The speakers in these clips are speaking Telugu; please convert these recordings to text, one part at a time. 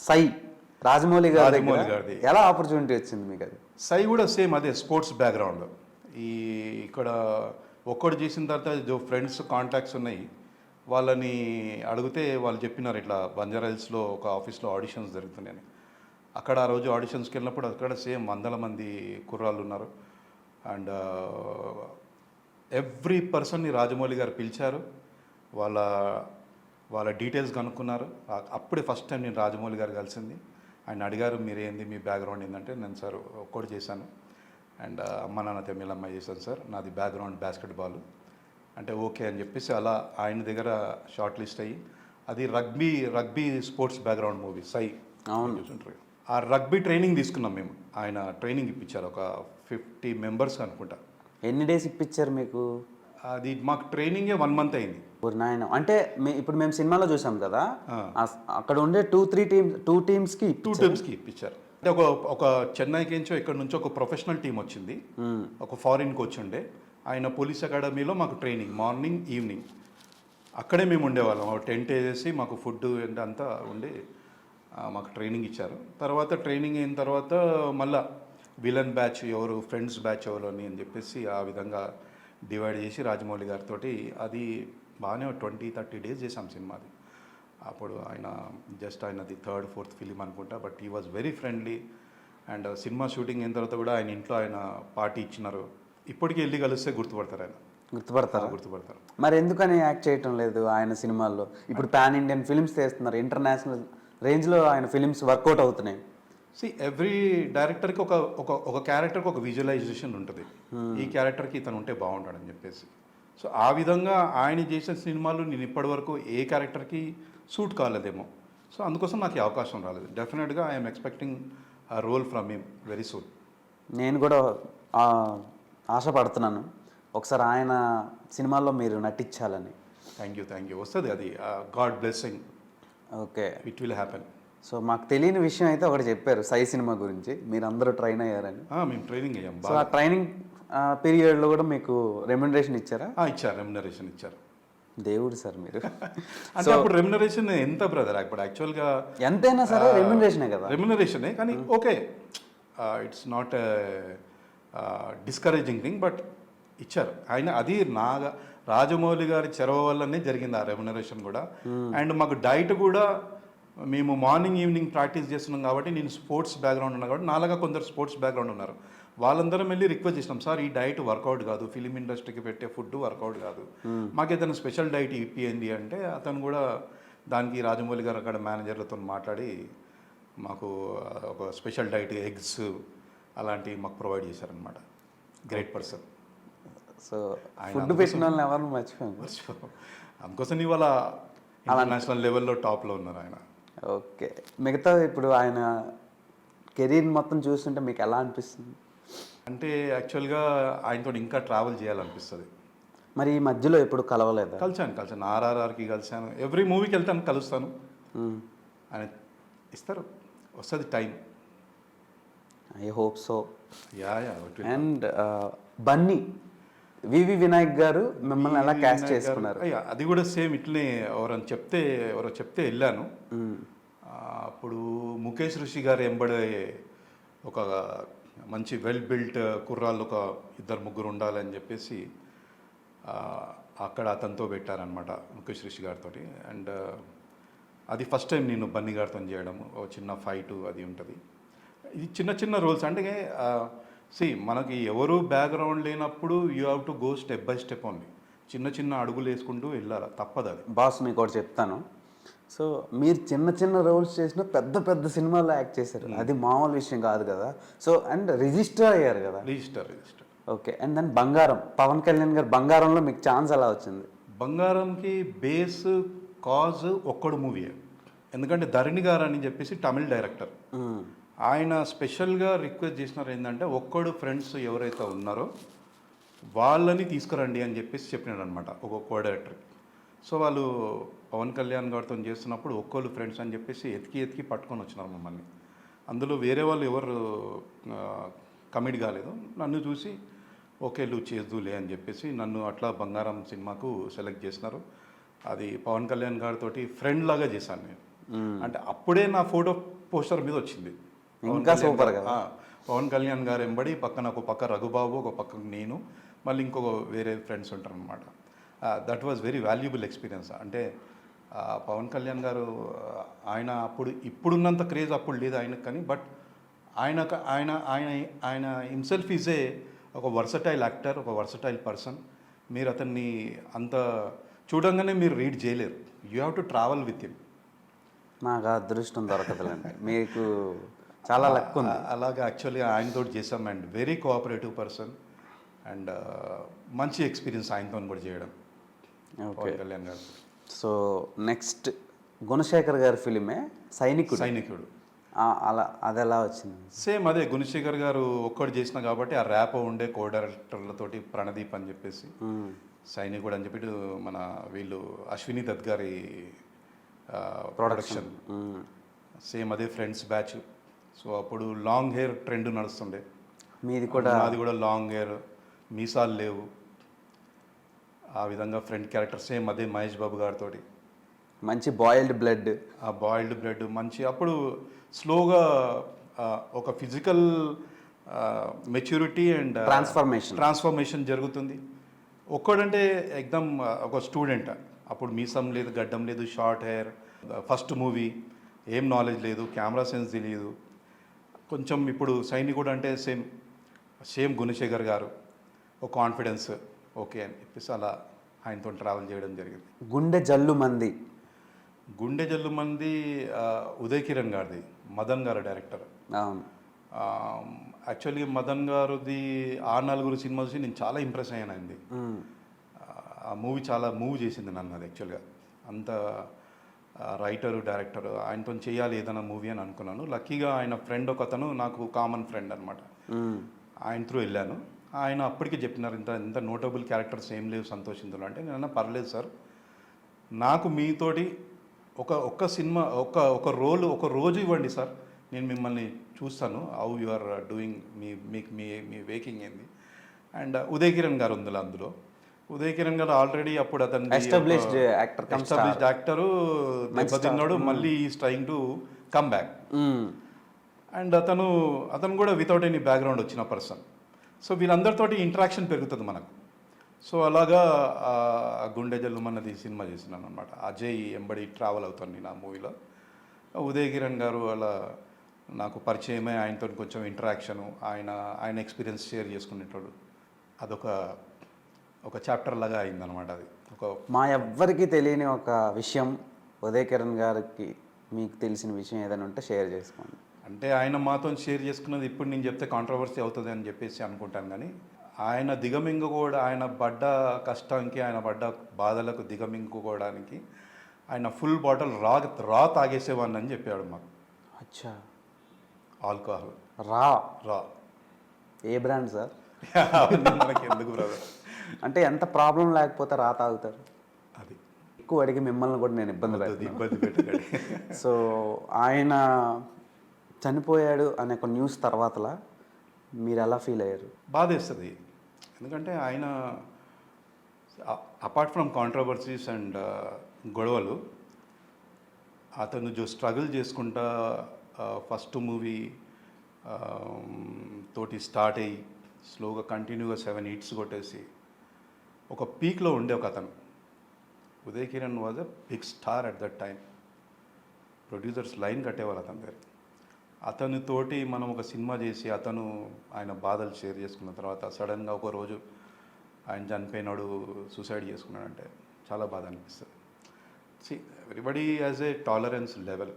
సై రాజమౌళి రాజమౌళి గారిది. ఎలా ఆపర్చునిటీ వచ్చింది మీకు అది? సై కూడా సేమ్ అదే స్పోర్ట్స్ బ్యాక్గ్రౌండ్. ఇక్కడ ఒక్కడు చేసిన తర్వాత ఫ్రెండ్స్ కాంటాక్ట్స్ ఉన్నాయి, వాళ్ళని అడిగితే వాళ్ళు చెప్పినారు ఇట్లా బంజారాహిల్స్లో ఒక ఆఫీస్లో ఆడిషన్స్ జరుగుతున్నాయని. అక్కడ ఆ రోజు ఆడిషన్స్కి వెళ్ళినప్పుడు అక్కడ సేమ్ వందల మంది కుర్రాళ్ళు ఉన్నారు. అండ్ ఎవ్రీ పర్సన్ని రాజమౌళి గారు పిలిచారు, వాళ్ళ వాళ్ళ డీటెయిల్స్ కనుక్కున్నారు. అప్పుడే ఫస్ట్ టైం నేను రాజమౌళి గారు కలిసింది. ఆయన అడిగారు మీరేంది మీ బ్యాక్గ్రౌండ్ ఏంటంటే, నేను సార్ ఒక్కటి చేశాను అండ్ అమ్మ నాన్న తమిళమ్మాయి చేశాను సార్, నాది బ్యాక్గ్రౌండ్ బాస్కెట్బాల్ అంటే ఓకే అని చెప్పేసి అలా ఆయన దగ్గర షార్ట్ లిస్ట్ అయ్యి, అది రగ్బీ స్పోర్ట్స్ బ్యాక్గ్రౌండ్ మూవీ సై. అవును, చూసుంటారు. ఆ రగ్బీ ట్రైనింగ్ తీసుకున్నాం మేము. ఆయన ట్రైనింగ్ ఇప్పించారు, ఒక 50 మెంబర్స్ అనుకుంటా. ఎన్ని డేస్ ఇప్పించారు మీకు? అది మాకు ట్రైనింగే 1 మంత్ అయింది. నాయన అంటే ఇప్పుడు మేము సినిమాలో చూసాం కదా, అక్కడ ఉండే 2 టీమ్స్కి ఇప్పించారు. అంటే ఒక చెన్నైకి నుంచో ఇక్కడ నుంచో ఒక ప్రొఫెషనల్ టీం వచ్చింది, ఒక ఫారిన్ కోచ్ ఉండే. ఆయన పోలీస్ అకాడమీలో మాకు ట్రైనింగ్ మార్నింగ్ ఈవినింగ్ అక్కడే మేము ఉండేవాళ్ళం. టెంట్ వేసేసి మాకు ఫుడ్ అంతా ఉండి మాకు ట్రైనింగ్ ఇచ్చారు. తర్వాత ట్రైనింగ్ అయిన తర్వాత మళ్ళా విలన్ బ్యాచ్ ఎవరు, ఫ్రెండ్స్ బ్యాచ్ ఎవరు అని చెప్పేసి ఆ విధంగా డివైడ్ చేసి రాజమౌళి గారితో అది బాగానే 20-30 డేస్ చేసాం సినిమాది. అప్పుడు ఆయనది 3rd 4th ఫిలిం అనుకుంటా. But he was very friendly. And cinema shooting అయిన తర్వాత కూడా ఆయన ఇంట్లో ఆయన పార్టీ ఇచ్చినారు. ఇప్పటికీ వెళ్ళి కలిస్తే గుర్తుపడతారు. గుర్తుపడతారు. మరి ఎందుకని యాక్ట్ చేయటం లేదు ఆయన సినిమాల్లో? ఇప్పుడు పాన్ ఇండియన్ ఫిలిమ్స్ చేస్తున్నారు, ఇంటర్నేషనల్ రేంజ్లో ఆయన ఫిలిమ్స్ వర్కౌట్ అవుతున్నాయి. ఎవ్రీ డైరెక్టర్కి ఒక క్యారెక్టర్కి ఒక విజువలైజేషన్ ఉంటుంది, ఈ క్యారెక్టర్కి ఇతను ఉంటే బాగుంటాడని చెప్పేసి. సో ఆ విధంగా ఆయన చేసిన సినిమాలు నేను ఇప్పటివరకు ఏ క్యారెక్టర్కి సూట్ కాలేదేమో. సో అందుకోసం నాకు ఈ అవకాశం రాలేదు. డెఫినెట్గా I'm expecting a role from him very soon. నేను కూడా ఆశపడుతున్నాను ఒకసారి ఆయన సినిమాల్లో మీరు నటించాలని. Thank you. వస్తుంది అది, God blessing. Okay, it will happen. So మాకు తెలియని విషయం అయితే ఒకటి చెప్పారు సై సినిమా గురించి, మీరు అందరూ ట్రైన్ అయ్యారని. మేము ట్రైనింగ్ అయ్యాం. సో ఆ ట్రైనింగ్ పీరియడ్లో కూడా మీకు రెమ్యునరేషన్ ఇచ్చారా? ఇచ్చారు, రెమ్యునరేషన్ ఇచ్చారు. దేవుడు సార్ మీరు. అంటే అప్పుడు రెమ్యునరేషన్ ఎంత బ్రదర్? అప్పుడు యాక్చువల్గా ఎంతైనా సరే రెమ్యునరేషనే కదా. రెమ్యునరేషనే, కానీ okay, it's not discouraging thing, but ఇచ్చారు ఆయన. అది రాజమౌళి గారి చొరవ వల్లనే జరిగింది ఆ రెమ్యునరేషన్ కూడా. అండ్ మాకు డైట్ కూడా మేము మార్నింగ్ ఈవినింగ్ ప్రాక్టీస్ చేస్తున్నాం కాబట్టి, నేను స్పోర్ట్స్ బ్యాక్గ్రౌండ్ ఉన్నా కాబట్టి నాలాగా కొందరు స్పోర్ట్స్ బ్యాక్గ్రౌండ్ ఉన్నారు, వాళ్ళందరం వెళ్ళి రిక్వెస్ట్ చేసినాం, సార్ ఈ డైట్ వర్కౌట్ కాదు, ఫిలిం ఇండస్ట్రీకి పెట్టే ఫుడ్ వర్కౌట్ కాదు, మాకు ఏదైనా స్పెషల్ డైట్ ఇప్పియండి అంటే, అతను కూడా దానికి రాజమౌళి గారు అక్కడ మేనేజర్లతో మాట్లాడి మాకు ఒక స్పెషల్ డైట్, ఎగ్స్ అలాంటివి మాకు ప్రొవైడ్ చేశారనమాట. Great person. సో ఫుడ్ పెట్టిన వాళ్ళని ఎవరిని మర్చిపోయాను. అందుకోసం ఇవాళ ఇంటర్నేషనల్ లెవెల్లో టాప్లో ఉన్నారు ఆయన. ఓకే, మిగతా ఇప్పుడు ఆయన కెరీర్ మొత్తం చూస్తుంటే మీకు ఎలా అనిపిస్తుంది? అంటే యాక్చువల్గా ఆయనతో ఇంకా ట్రావెల్ చేయాలనిపిస్తుంది. మరి ఈ మధ్యలో ఎప్పుడు కలవలేదు? కలిసాను. RRRకి కలిసాను, ఎవ్రీ మూవీకి వెళ్తాను, కలుస్తాను. ఆయన ఇస్తారు, వస్తుంది time. I hope so. Yeah. And Bunny VV Vinayak garu మిమ్మల్ని ఎలా క్యాస్ట్ చేసుకున్నారు? అది కూడా సేమ్ ఇట్లనే ఎవరో చెప్తే వెళ్ళాను. అప్పుడు ముఖేష్ ఋషి గారు ఎంబడే ఒక మంచి వెల్ బిల్ట్ కుర్రాళ్ళు ఒక 2-3 ఉండాలని చెప్పేసి అక్కడ అతనితో పెట్టారనమాట, ముఖేష్ ఋషి గారితో. అండ్ అది ఫస్ట్ టైం నేను బన్నీ గారితో చేయడం. ఒక చిన్న ఫైట్ అది ఉంటుంది. ఇది చిన్న రోల్స్ అంటే మనకి ఎవరు బ్యాక్గ్రౌండ్ లేనప్పుడు you have to go step by step only. చిన్న అడుగులు వేసుకుంటూ వెళ్ళాలి, తప్పదు అది. బాస్ మీకు ఒకటి చెప్తాను. సో మీరు చిన్న రోల్స్ చేసిన పెద్ద సినిమాల్లో యాక్ట్ చేశారు, అది మామూలు విషయం కాదు కదా. సో అండ్ రిజిస్టర్ అయ్యారు కదా. రిజిస్టర్. ఓకే, అండ్ దెన్ బంగారం, పవన్ కళ్యాణ్ గారు బంగారంలో మీకు ఛాన్స్ ఎలా వచ్చింది? బంగారంకి బేస్ కాజ్ ఒక్కడు మూవీయే. ఎందుకంటే ధరణి గారు అని చెప్పేసి తమిళ్ డైరెక్టర్, ఆయన స్పెషల్గా రిక్వెస్ట్ చేసినారు ఏంటంటే, ఒక్కడు ఫ్రెండ్స్ ఎవరైతే ఉన్నారో వాళ్ళని తీసుకురండి అని చెప్పేసి చెప్పినాడు అనమాట ఒక కో డైరెక్టర్. సో వాళ్ళు పవన్ కళ్యాణ్ గారితో చేస్తున్నప్పుడు ఒక్కళ్ళు ఫ్రెండ్స్ అని చెప్పేసి ఎతికి పట్టుకొని వచ్చినారు మమ్మల్ని. అందులో వేరే వాళ్ళు ఎవరు కమిట్ కాలేదు. నన్ను చూసి ఓకే నువ్వు చేద్దులే అని చెప్పేసి నన్ను అట్లా బంగారం సినిమాకు సెలెక్ట్ చేసినారు. అది పవన్ కళ్యాణ్ గారితో ఫ్రెండ్ లాగా చేశాను నేను. అంటే అప్పుడే నా ఫోటో పోస్టర్ మీద వచ్చింది. ఇంకా సూపర్ కదా. పవన్ కళ్యాణ్ గారు ఎంబడి పక్కన ఒక పక్క రఘుబాబు, ఒక పక్క నేను, మళ్ళీ ఇంకొక వేరే ఫ్రెండ్స్ ఉంటారు అనమాట. That was very valuable experience. అంటే పవన్ కళ్యాణ్ గారు ఆయన ఇప్పుడున్నంత క్రేజ్ అప్పుడు లేదు ఆయనకు, కానీ బట్ ఆయన ఆయన ఆయన ఆయన హిమ్సెల్ఫ్ ఈజ్ ఒక వర్సటైల్ యాక్టర్, ఒక వర్సటైల్ పర్సన్. మీరు అతన్ని అంత చూడంగానే మీరు రీడ్ చేయలేరు. You have to travel with him. నాకు ఆ అదృష్టం దొరకదులేండి, మీకు చాలా లక్ ఉంది. అలాగా యాక్చువల్లీ ఆయనతో చేసాం. And very cooperative person. And మంచి ఎక్స్పీరియన్స్ ఆయనతో కూడా చేయడం పవన్ కళ్యాణ్ గారు. సో నెక్స్ట్ గుణశేఖర్ గారి ఫిలిమే సైనికుడు. అలా అది ఎలా వచ్చింది? సేమ్ అదే గుణశేఖర్ గారు ఒక్కడు చేసిన కాబట్టి ఆ ర్యాప్ ఉండే కో డైరెక్టర్లతోటి ప్రణదీప్ అని చెప్పేసి సైనికుడు అని చెప్పి మన వీళ్ళు అశ్విని దత్ గారి ప్రొడక్షన్. సేమ్ అదే ఫ్రెండ్స్ బ్యాచ్. సో అప్పుడు లాంగ్ హెయిర్ ట్రెండ్ నడుస్తుండే. మీది కూడా? నాది కూడా లాంగ్ హెయిర్, మీసాలు లేవు. ఆ విధంగా ఫ్రెండ్ క్యారెక్టర్ సేమ్ అదే మహేష్ బాబు గారితో. మంచి బాయిల్డ్ బ్లడ్. ఆ బాయిల్డ్ బ్లడ్ మంచి. అప్పుడు స్లోగా ఒక ఫిజికల్ మెచ్యూరిటీ అండ్ ట్రాన్స్ఫర్మేషన్ జరుగుతుంది. ఒక్కడంటే ఎగ్దమ్ ఒక స్టూడెంట్. అప్పుడు మీసం లేదు, గడ్డం లేదు, షార్ట్ హెయిర్, ఫస్ట్ మూవీ, ఏం నాలెడ్జ్ లేదు, కెమెరా సెన్స్ తెలియదు కొంచెం. ఇప్పుడు సైనికుడు అంటే సేమ్ గుణశేఖర్ గారు ఒక కాన్ఫిడెన్స్, ఓకే అని చెప్పేసి అలా ఆయనతో ట్రావెల్ చేయడం జరిగింది. గుండె జల్లు మంది ఉదయ్ కిరణ్ గారిది, మదన్ గారు డైరెక్టర్. యాక్చువల్లీ మదన్ గారిది ఆ నలుగురు సినిమా చూసి నేను చాలా ఇంప్రెస్ అయ్యాను. అయింది ఆ మూవీ, చాలా మూవ్ చేసింది నన్ను. అది యాక్చువల్గా అంత రైటరు డైరెక్టరు ఆయనతో చేయాలి ఏదైనా మూవీ అని అనుకున్నాను. లక్కీగా ఆయన ఫ్రెండ్ ఒక అతను నాకు కామన్ ఫ్రెండ్ అనమాట. ఆయన త్రూ వెళ్ళాను. ఆయన అప్పటికే చెప్పినారు, ఇంత నోటబుల్ క్యారెక్టర్స్ ఏం లేవు సంతోష్ ఇందులో అంటే. నేను పర్లేదు సార్, నాకు మీతోటి ఒక్క సినిమా ఒక రోల్ ఒక రోజు ఇవ్వండి సార్, నేను మిమ్మల్ని చూస్తాను హౌ యు ఆర్ డూయింగ్, మీ వేకింగ్ ఏంది. అండ్ ఉదయ్ కిరణ్ గారు ఉంది అందులో. ఉదయ్ కిరణ్ గారు ఆల్రెడీ అప్పుడు అతను ఎస్టాబ్లిష్డ్ యాక్టరు, దెబ్బతిన్నాడు, మళ్ళీ is trying to come back. And అతను కూడా వితౌట్ ఎనీ బ్యాక్గ్రౌండ్ వచ్చిన పర్సన్. సో వీళ్ళందరితోటి ఇంటరాక్షన్ పెరుగుతుంది మనకు. సో అలాగా గుండె జల్లుమన్నది సినిమా చేసినాను అనమాట. అజయ్ ఎంబడి ట్రావెల్ అవుతాను నా మూవీలో. ఉదయ్ కిరణ్ గారు అలా నాకు పరిచయమే, ఆయనతో కొంచెం ఇంటరాక్షను, ఆయన ఎక్స్పీరియన్స్ షేర్ చేసుకునేటోడు. ఒక చాప్టర్ లాగా అయిందనమాట. అది మా ఎవ్వరికి తెలియని ఒక విషయం, ఉదయ్ కిరణ్ గారికి మీకు తెలిసిన విషయం ఏదైనా ఉంటే షేర్ చేసుకోండి. అంటే ఆయన మాతో షేర్ చేసుకున్నది ఇప్పుడు నేను చెప్తే కాంట్రవర్సీ అవుతుంది అని చెప్పేసి అనుకుంటాను, కానీ ఆయన దిగమింగుకోవడం, ఆయన పడ్డ కష్టానికి, ఆయన పడ్డ బాధలకు దిగమింగుకోవడానికి ఆయన ఫుల్ బాటిల్ రా తాగేసేవాడిని అని చెప్పాడు మాకు. అచ్చా. ఆల్కహాల్ రా ఏ బ్రాండ్ సార్? మనకి ఎందుకు బ్రదర్, అంటే ఎంత ప్రాబ్లం లేకపోతే రా తాగుతారు. అది ఎక్కువ అడిగి మిమ్మల్ని కూడా నేను ఇబ్బంది పెట్టాడు. సో ఆయన చనిపోయాడు అనే ఒక న్యూస్ తర్వాతలా మీరు ఎలా ఫీల్ అయ్యారు? బాధేస్తుంది. ఎందుకంటే ఆయన అపార్ట్ ఫ్రమ్ కాంట్రవర్సీస్ అండ్ గొడవలు, అతను స్ట్రగుల్ చేసుకుంటా ఫస్ట్ మూవీ తోటి స్టార్ట్ అయ్యి స్లోగా కంటిన్యూగా 7 hits కొట్టేసి ఒక పీక్లో ఉండే ఒక అతను. Uday Kiran was a big star at that time. Producers line కట్టేవాళ్ళు అతని దగ్గర. అతనితోటి మనం ఒక సినిమా చేసి ఆయన బాధలు షేర్ చేసుకున్న తర్వాత సడన్గా ఒక రోజు ఆయన చనిపోయినాడు, సూసైడ్ చేసుకున్నాడంటే చాలా బాధ అనిపిస్తుంది. Everybody as a tolerance level.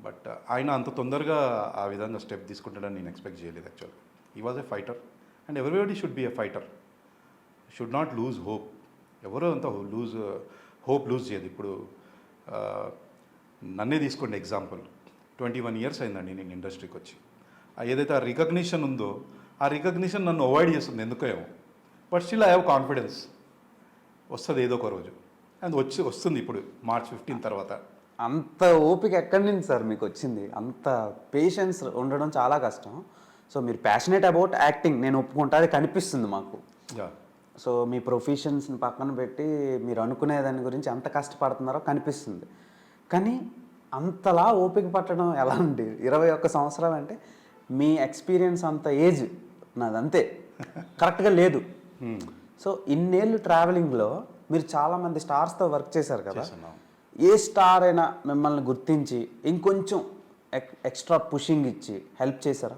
But ఆయన అంత తొందరగా ఆ విధంగా స్టెప్ తీసుకుంటాడని నేను ఎక్స్పెక్ట్ చేయలేదు యాక్చువల్గా. He was a fighter and everybody should be a fighter, should not lose hope. ఎవరో అంత హోప్ లూజ్ చేయదు. ఇప్పుడు నన్నే తీసుకోండి ఎగ్జాంపుల్. 21 years అయిందండి నేను ఇండస్ట్రీకి వచ్చి. ఏదైతే ఆ రికగ్నిషన్ ఉందో ఆ రికగ్నిషన్ నన్ను అవాయిడ్ చేస్తుంది ఎందుకో ఏమో. But still I have confidence, వస్తుంది ఏదో ఒక రోజు. అండ్ వస్తుంది ఇప్పుడు March 15 తర్వాత. అంత ఓపిక ఎక్కడి నుంచి సార్ మీకు వచ్చింది? అంత పేషెన్స్ ఉండడం చాలా కష్టం. సో మీరు ప్యాషనేట్ అబౌట్ యాక్టింగ్, నేను ఒప్పుకుంటా, అది కనిపిస్తుంది మాకు. సో మీ ప్రొఫెషన్స్ని పక్కన పెట్టి మీరు అనుకునే దాని గురించి ఎంత కష్టపడుతున్నారో కనిపిస్తుంది. కానీ అంతలా ఓపిక పట్టడం ఎలా అండి? 21 సంవత్సరాలు అంటే మీ ఎక్స్పీరియన్స్ అంత ఏజ్ నాదంతే కరెక్ట్గా లేదు. సో ఇన్నేళ్ళు ట్రావెలింగ్లో మీరు చాలామంది స్టార్స్తో వర్క్ చేశారు కదా, చేస్తున్నాం. ఏ స్టార్ అయినా మిమ్మల్ని గుర్తించి ఇంకొంచెం ఎక్స్ట్రా పుషింగ్ ఇచ్చి హెల్ప్ చేశారా?